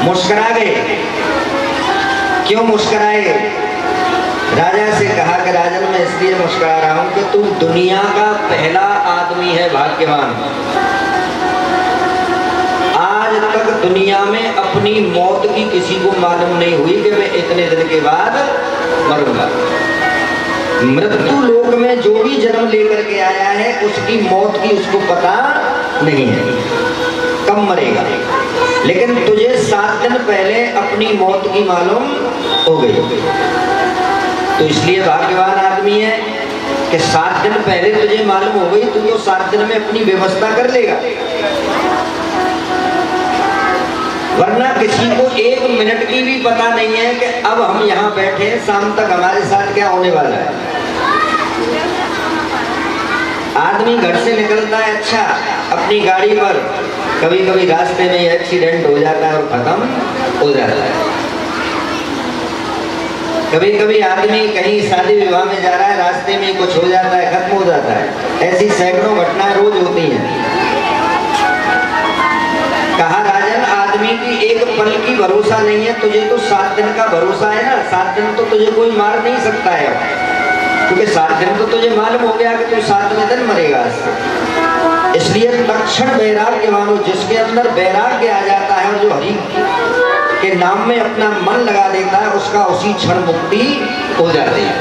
मुस्कुरा गए। क्यों मुस्कुराए? राजा से कहा कि राजन मैं इसलिए मुस्कुरा रहा हूं कि तू दुनिया का पहला आदमी है भाग्यवान। आज तक दुनिया में अपनी मौत की किसी को मालूम नहीं हुई कि मैं इतने दिन के बाद मरूंगा। मृत्यु लोक में जो भी जन्म लेकर के आया है उसकी मौत की उसको पता नहीं है, कब मरेगा। लेकिन तुझे 7 दिन पहले अपनी मौत की मालूम हो गई, तो इसलिए भाग्यवान आदमी है कि 7 दिन पहले तुझे मालूम हो गई, तू तो 7 दिन में अपनी व्यवस्था कर लेगा। वरना किसी को 1 मिनट की भी पता नहीं है कि अब हम यहाँ बैठे हैं, शाम तक हमारे साथ क्या होने वाला है। आदमी घर से निकलता है, अच्छा अपनी गाड़ी पर, कभी कभी रास्ते में एक्सीडेंट हो जाता है और खत्म हो जाता है। कभी कभी आदमी कहीं शादी विवाह में जा रहा है, रास्ते में कुछ हो जाता है, खत्म हो जाता है। ऐसी सैकड़ों घटनाएं रोज होती हैं। कहा राजन आदमी की एक पल की भरोसा नहीं है, तुझे तो 7 दिन का भरोसा है ना। 7 दिन तो तुझे कोई मार नहीं सकता है, क्योंकि 7 दिन तो तुझे मालूम हो गया कि तू 7वें दिन मरेगा। इसलिए तत्क्षण वैराग्य मानो, जिसके अंदर वैराग्य आ जाता है और जो हरि के नाम में अपना मन लगा देता है, उसका उसी क्षण मुक्ति हो जाती है।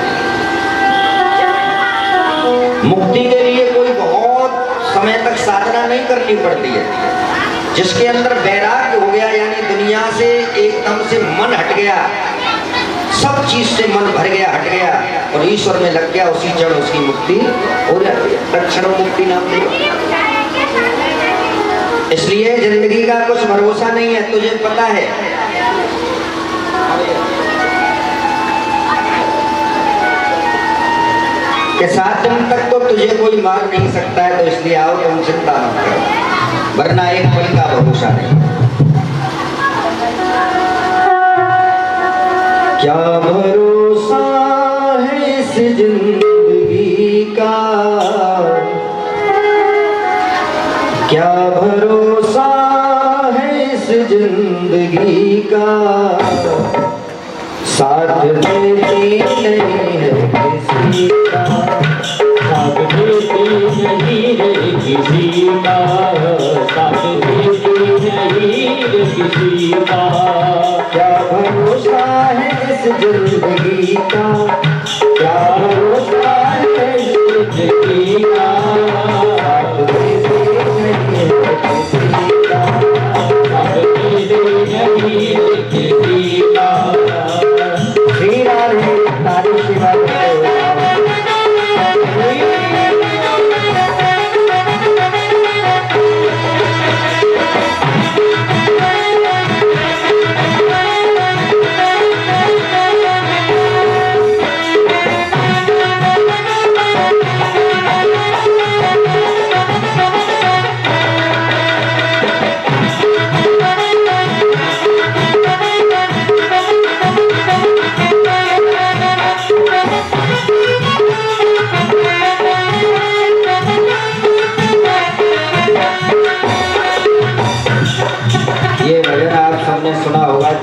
मुक्ति के लिए कोई बहुत समय तक साधना नहीं करनी पड़ती है। जिसके अंदर वैराग्य हो गया, यानी दुनिया से एकदम से मन हट गया, सब चीज से मन भर गया, हट गया और ईश्वर में लग गया, उसी क्षण उसकी मुक्ति हो जाती है। तत्क्षण मुक्ति नाम देगा। इसलिए जिंदगी का कुछ भरोसा नहीं है। तुझे पता है कि 7 दिन तक तो तुझे कोई मार नहीं सकता है, तो इसलिए आओ तुम चिंता मत करो, वरना एक पल का भरोसा नहीं। क्या भरोसा है इस जिंदगी का, क्या भरोसा है इस जिंदगी का, साथ देती नहीं है किसी का, साथ देती नहीं है किसी का, साथ देती नहीं है किसी का। क्या भरोसा है इस जिंदगी का, क्या भरोसा है इस जिंदगी का, साथ देती नहीं है किसी का, साथ देती नहीं है किसी का। श्री राधे तारी शिवा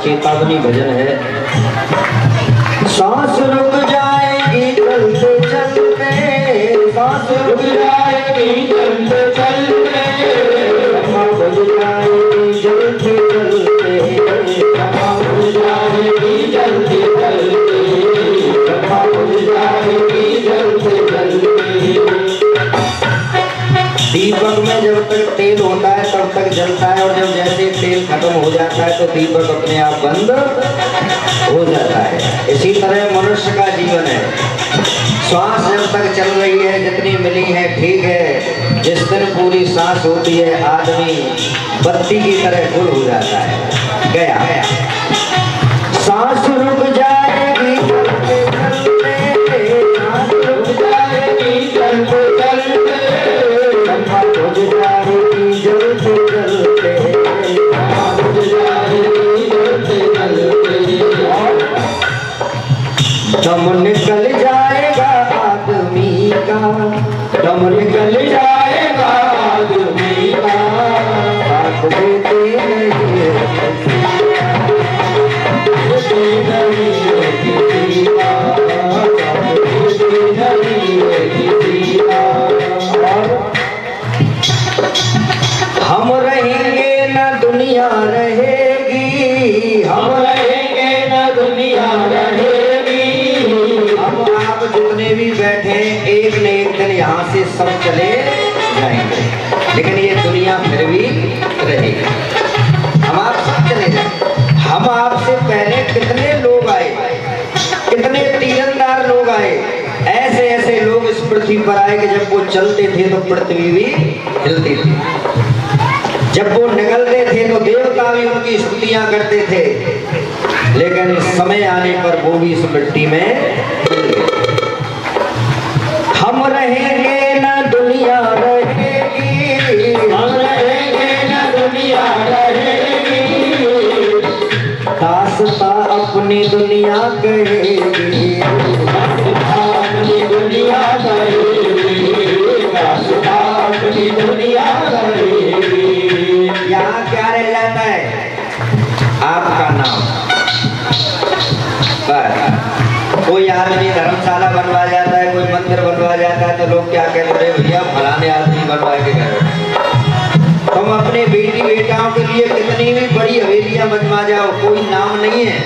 चेतावनी भजन है। सांस रुक जाएगी चलते चलते, सांस रुक जाएगी चलते चलते, क्षमा भूल जाएगी जलते जलते, क्षमा भूल जाएगी जलते जलते, क्षमा भूल जाएगी जलते जलते। दीपक में जब तक तेल होता है तब तक जलता है, और जब जैसे तेल खत्म हो जाता है तो दीपक अपने आप बंद हो जाता है। इसी तरह मनुष्य का जीवन है। श्वास जब तक चल रही है, जितनी मिली है ठीक है, जिस दिन पूरी सांस होती है आदमी बत्ती की तरह गुल हो जाता है। गया सांस रुक जाएगी चलते चलते, सांस रुक जाएगी चलते चलते, क्षमा भूल जाएगी जलते जलते, क्षमा भूल जाएगी जलते जलते, दम निकल जाएगा आदमी का, दम निकल जाएगा आदमी का, साथ देते नहीं है किसी का। सब चले जाएंगे, लेकिन ये दुनिया फिर भी रहेगी। हम आप सब चले जाएंगे। हम आपसे पहले कितने लोग आए, कितने तीरंदाज लोग आए, ऐसे ऐसे लोग इस पृथ्वी पर आए कि जब वो चलते थे तो पृथ्वी भी हिलती थी, जब वो निकलते थे तो देवता भी उनकी स्तुतियां करते थे, लेकिन इस समय आने पर वो भी इस मिट्टी में मिल गए। हम रहेंगे ना दुनिया रहेगी, हम रहेंगे ना दुनिया रहेगी, दास्तां अपनी दुनिया कहेगी, दास्तां अपनी दुनिया कहेगी, दास्तां अपनी दुनिया कहेगी। यहाँ क्या रह जाता है? आपका नाम। बस कोई आदमी धर्मशाला बनवा जाता है, कोई मंदिर बनवा जाता है, तो लोग क्या कहते हैं, भैया फलाने आदमी बनवा के गए। तुम अपने बेटी बेटाओं के लिए कितनी भी बड़ी हवेलियां बनवा जाओ, कोई नाम नहीं है,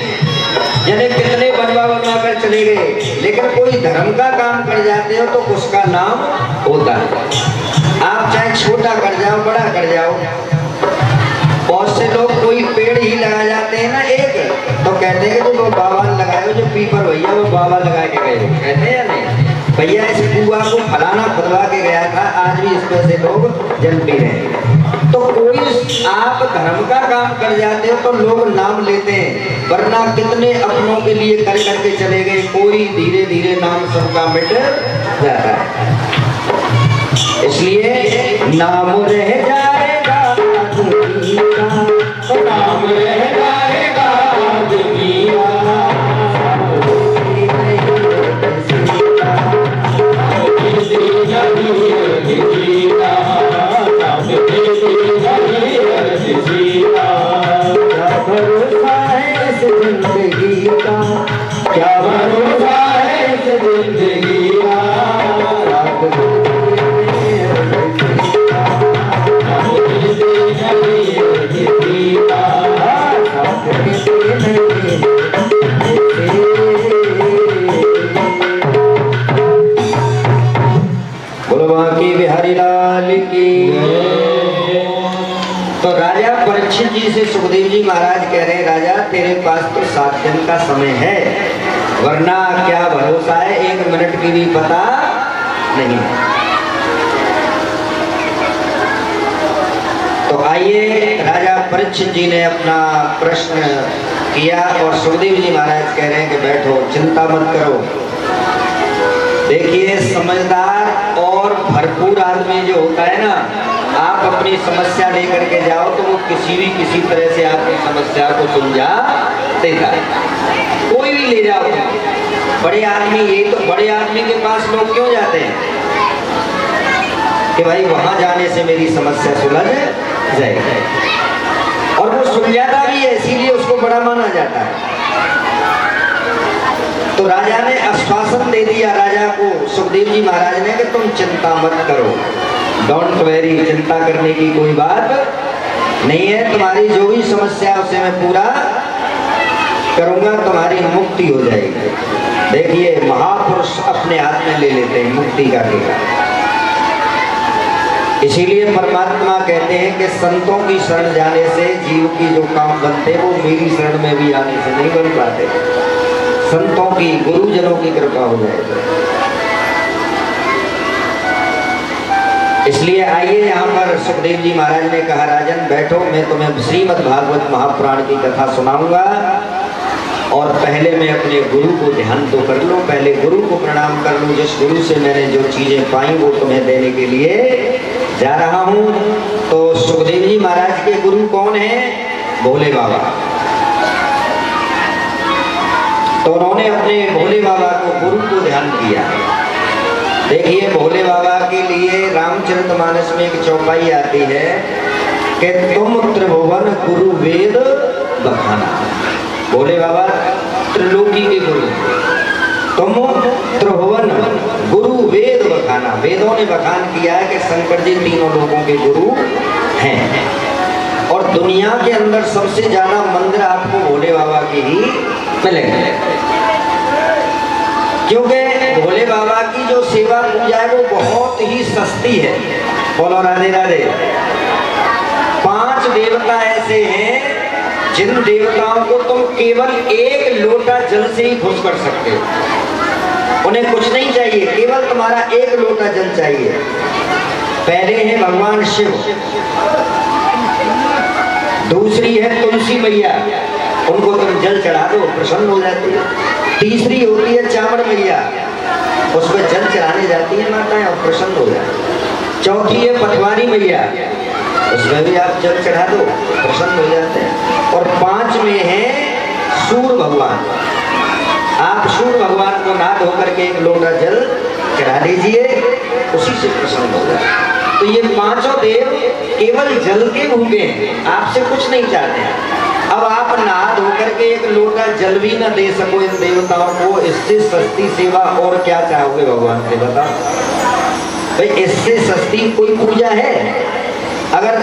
यानी कितने बनवा कर चले गए, लेकिन कोई धर्म का काम कर जाते हो तो उसका नाम होता है। आप चाहे छोटा कर जाओ, बड़ा कर जाओ, बहुत से लोग कोई पेड़ ही लगा जाते हैं ना एक, तो कहते हैं कि जो बाबा लगाए, जो पीपर भैया वो बाबा लगा के गए, कहते हैं या नहीं? भैया इस कुआ को फलाना खुदवा के गया था, आज भी इस पे से लोग जल पी रहे हैं। तो कोई आप धर्म का काम कर जाते हो तो लोग नाम लेते हैं, वरना कितने अपनों के लिए कर करके चले गए, कोई धीरे धीरे नाम सबका मिट जाता है। इसलिए नाम रह जाएगा दुनिया का, तो नाम रह जाएगा दुनिया, भरोसा है इस जिंदगी का, क्या भरोसा है इस जिंदगी का, बोलो बांके बिहारी लाल की। तो राजा परीक्षित जी से सुखदेव जी महाराज कह रहे हैं, राजा तेरे पास तो 7 दिन का समय है, वरना क्या भरोसा है, 1 मिनट की भी पता नहीं। तो आइए, राजा परीक्षित जी ने अपना प्रश्न किया और सुखदेव जी महाराज कह रहे हैं कि बैठो, चिंता मत करो। देखिए, समझदार और भरपूर आदमी जो होता है ना, आप अपनी समस्या लेकर के जाओ तो वो किसी तरह से आपकी समस्या को सुलझा देता है। कोई भी ले जाओ, बड़े आदमी, ये तो बड़े आदमी के पास लोग क्यों जाते हैं कि भाई वहां जाने से मेरी समस्या सुलझ जाएगी, और वो सुलझाता भी है, इसीलिए उसको बड़ा माना जाता है। तो राजा ने आश्वासन दे दिया राजा को, सुखदेव जी महाराज ने, कि तुम चिंता मत करो, डोंट वेरी, चिंता करने की कोई बात नहीं है, तुम्हारी जो भी समस्या उसे मैं पूरा करूंगा, तुम्हारी मुक्ति हो जाएगी। देखिए, महापुरुष अपने हाथ में ले लेते हैं मुक्ति का टीका। इसीलिए परमात्मा कहते हैं कि संतों की शरण जाने से जीव की जो काम बनते वो मेरी शरण में भी आने से नहीं बन पाते। संतों की, गुरुजनों की कृपा हो जाए। इसलिए आइए, यहाँ पर सुखदेव जी महाराज ने कहा, राजन बैठो, मैं तुम्हें श्रीमद् भागवत महापुराण की कथा सुनाऊंगा, और पहले मैं अपने गुरु को ध्यान तो कर लो, पहले गुरु को प्रणाम कर लो, जिस गुरु से मैंने जो चीजें पाई वो तुम्हें देने के लिए जा रहा हूँ। तो सुखदेव जी महाराज के गुरु कौन है? भोले बाबा। तो उन्होंने अपने भोले बाबा को, गुरु को ध्यान किया। देखिए, भोले बाबा के लिए रामचरितमानस में एक चौपाई आती है कि तुम त्रिभुवन गुरु वेद बखाना। भोले बाबा त्रिलोकी के गुरु, तुम त्रिभुवन गुरु वेद बखाना। वेदों ने बखान किया है कि शंकर जी तीनों लोगों के गुरु हैं, और दुनिया के अंदर सबसे ज्यादा मंदिर आपको भोले बाबा के ही मिलेंगे, क्योंकि भोले भोले बाबा की जो सेवा पूजा है वो बहुत ही सस्ती है। बोलो राधे राधे। 5 देवता ऐसे हैं जिन देवताओं को तुम केवल 1 लोटा जल से ही खुश कर सकते हो। उन्हें कुछ नहीं चाहिए, केवल तुम्हारा 1 लोटा जल चाहिए। पहले है भगवान शिव, दूसरी है तुलसी मैया, उनको तुम जल चढ़ा दो प्रसन्न हो जाती है। तीसरी होती है चामड़ मैया, उस पर जल चढ़ाने जाती है माताएं और प्रसन्न हो जाती है। चौथी है पटवारी मैया, उसमें भी आप जल चढ़ा दो प्रसन्न हो जाते हैं। और 5 में है सूर्य भगवान, आप सूर्य भगवान को नहा धो करके 1 लोटा जल चढ़ा दीजिए, उसी से प्रसन्न हो जाए। तो ये 5 देव केवल जल के भूखे हैं, आपसे कुछ नहीं चाहते हैं। अब आप नहा धो करके 1 लोटा जल भी न दे सको इन देवताओं को, इससे सस्ती सेवा और क्या चाहोगे भगवान से बताओ भाई। इससे सस्ती कोई पूजा है? अगर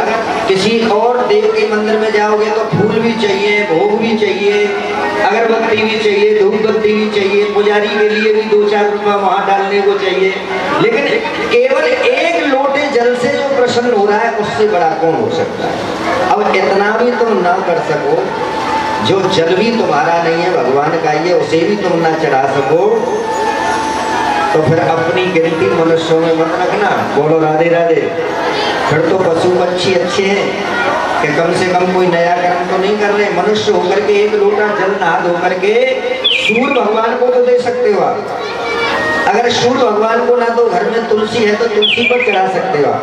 किसी और देव के मंदिर में जाओगे तो फूल भी चाहिए, भोग भी चाहिए, अगरबत्ती भी चाहिए, धूप बत्ती भी चाहिए, पुजारी के लिए भी 2-4 रुपया वहां डालने को चाहिए। लेकिन केवल 1 लोटे जल से जो प्रसन्न हो रहा है उससे बड़ा कौन हो सकता है। अब इतना भी तुम ना कर सको, जो जल भी तुम्हारा नहीं है भगवान का ये, उसे भी तुम ना चढ़ा सको, तो फिर अपनी गिनती मनुष्यों में मत रखना। बोलो राधे राधे। फिर तो पशु पक्षी अच्छे हैं कि कम से कम कोई नया कर्म तो नहीं कर रहे। मनुष्य होकर के 1 लोटा जल नहा धो करके सूर्य भगवान को तो दे सकते हो आप। अगर सूर्य भगवान को ना तो घर में तुलसी है तो तुलसी पर चढ़ा सकते हो आप,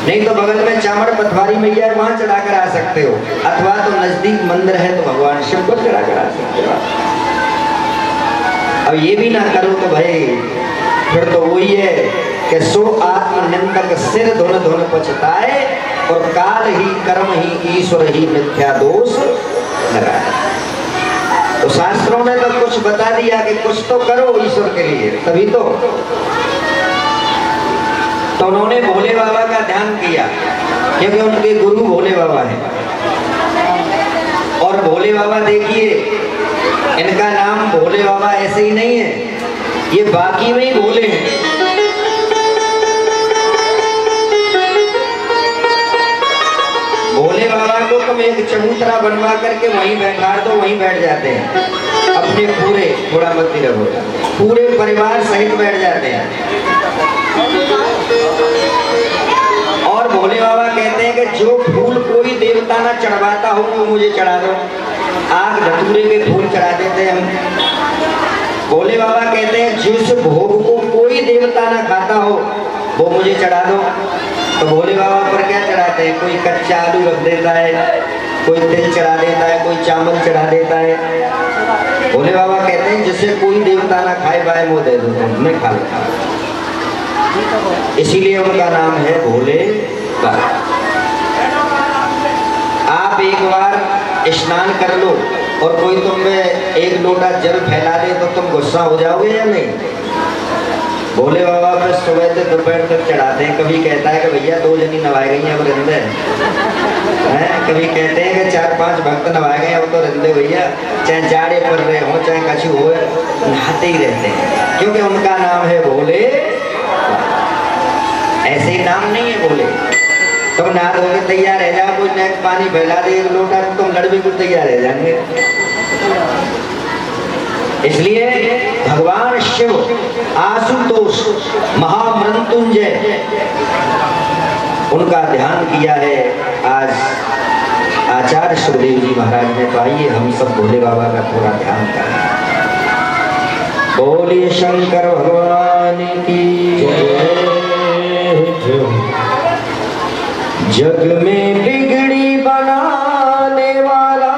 नहीं तो बगल में चामड़ पटवारी मैया है वहां चढ़ा कर आ सकते हो, अथवा तो नजदीक मंदिर है तो भगवान शिव पर चढ़ा कर आ सकते हो। अब ये भी ना करो तो भाई फिर तो वही है कि सो आत्मनिंदक सिर धुन धुन पछताए, और काल ही कर्म ही ईश्वर ही मिथ्या दोष लगाए। तो शास्त्रों ने तो कुछ बता दिया कि कुछ तो करो ईश्वर के लिए, तभी तो उन्होंने भोले बाबा का ध्यान किया, क्योंकि उनके गुरु भोले बाबा हैं। और भोले बाबा देखिए, इनका नाम भोले बाबा ऐसे ही नहीं है, ये बाकी में ही भोले हैं। भोले बाबा को तुम एक चबूतरा बनवा करके वहीं बैठा दो, वहीं बैठ जाते हैं अपने पूरे, थोड़ा मत रहो, पूरे परिवार सहित बैठ जाते हैं। और भोले बाबा कहते हैं कि जो फूल कोई देवता ना चढ़वाता हो वो मुझे चढ़ा दो। आग धतूरे के फूल चढ़ा देते हैं हम। भोले बाबा कहते हैं जिस भोग को कोई देवता ना खाता हो वो मुझे चढ़ा दो। तो भोले बाबा पर क्या चढ़ाते हैं? कोई कच्चा आलू रख देता है, कोई तिल चढ़ा देता है, कोई चावल चढ़ा देता है। भोले बाबा कहते हैं जिसे कोई देवता ना खाए पाए वो दे दो, मैं खा लेता। इसीलिए उनका नाम है भोले बाबा। आप एक बार स्नान कर लो और कोई तुम में 1 लोटा जल फैला दे तो तुम गुस्सा हो जाओगे या नहीं? भोले बाबा पे सुबह से दोपहर तक चढ़ाते हैं। कभी कहता है कि भैया 2 जनी नवाए गई हैं अब रिंदे हैं, कभी कहते हैं कि 4-5 भक्त नवाए गए अब तो रिंदे भैया, चाहे जाड़े पड़ रहे हो चाहे कछु हो, नहाते ही रहते हैं, क्योंकि उनका नाम है भोले। ऐसे ही नाम नहीं है भोले। तुम नहा धो के तैयार रह जाओ, कोई नेक पानी फैला दे 1 लोटा तो तुम लड़बे को तैयार रह जाएंगे। इसलिए भगवान शिव आशुतोष महामृत्युंजय उनका ध्यान किया है आज आचार्य सुखदेव जी महाराज ने। तो आइए हम सब भोले बाबा का थोड़ा ध्यान करें। बोले शंकर भगवान की जय। जग में बिगड़ी बनाने वाला,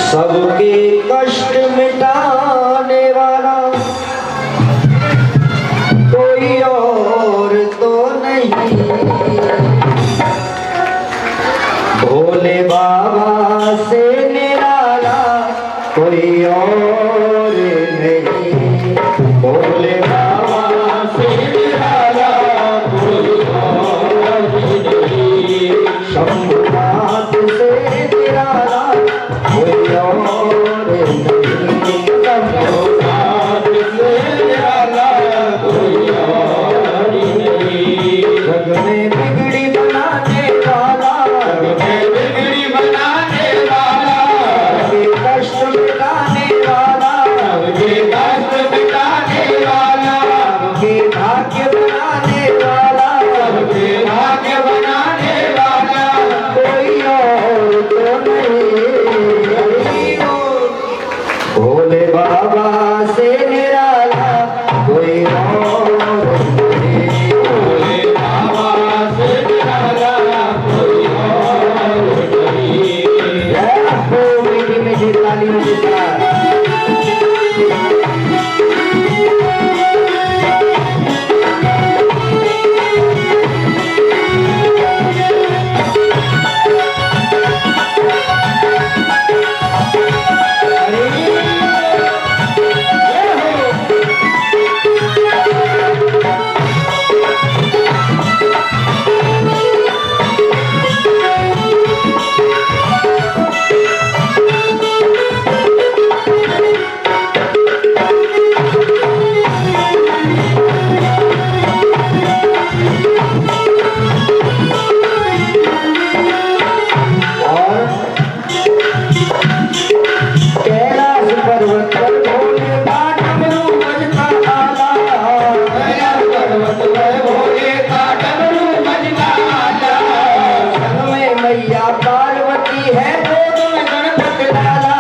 सबके कष्ट मिटाने वाला, कोई और तो नहीं भोले बाबा से निराला, कोई और नहीं भोले बाबा से निराला, कोई और नहीं शंभुनाथ से निराला, कोई और नहीं। मैया पार्वती है गोद में गणपति लाला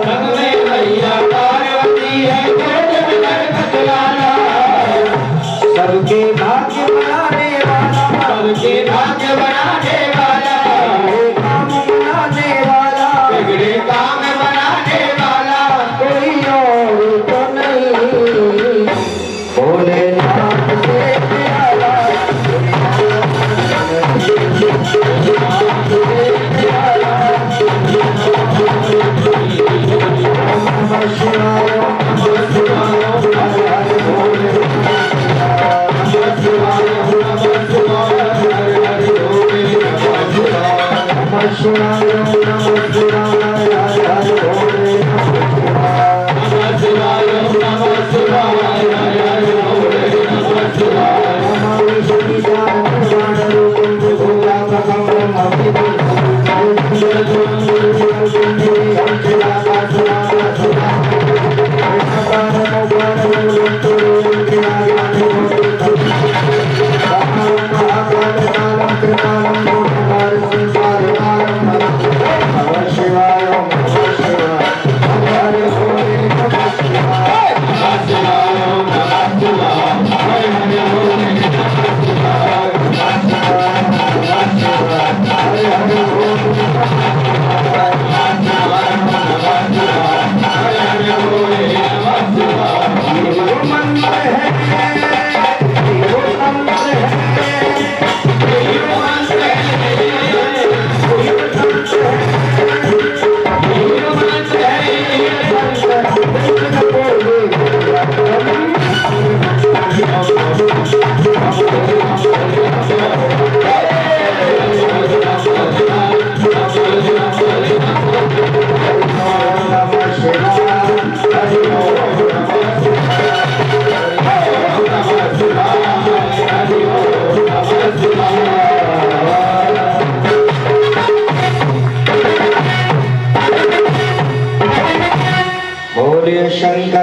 संग में मैया पार्वती है गोद में गणपति लाला सबके भाग्य बनाने वाला सबके भाग्य बनाने वाला बिगड़े काम बनाने वाला बिगड़े काम बनाने वाला कोई और तो नहीं भोलेनाथ से प्यारा नमः शिवाय नमः शिवाय हर हर भोले नमः शिवाय नमः शिवाय हर हर भोले नमः शिवाय नमः शिवाय नमः शिवाय हर हर भोले नमः शिवाय नमः शिवाय नमः शिवाय हर हर भोले नमः शिवाय नमः विष्णु ज्ञान रूपं भोला कमलं अभिधि शिवाय नमः शिवाय हर भोले नमः शिवाय नमः शिवाय नमः शिवाय हर हर भोले नमः शिवाय शंकर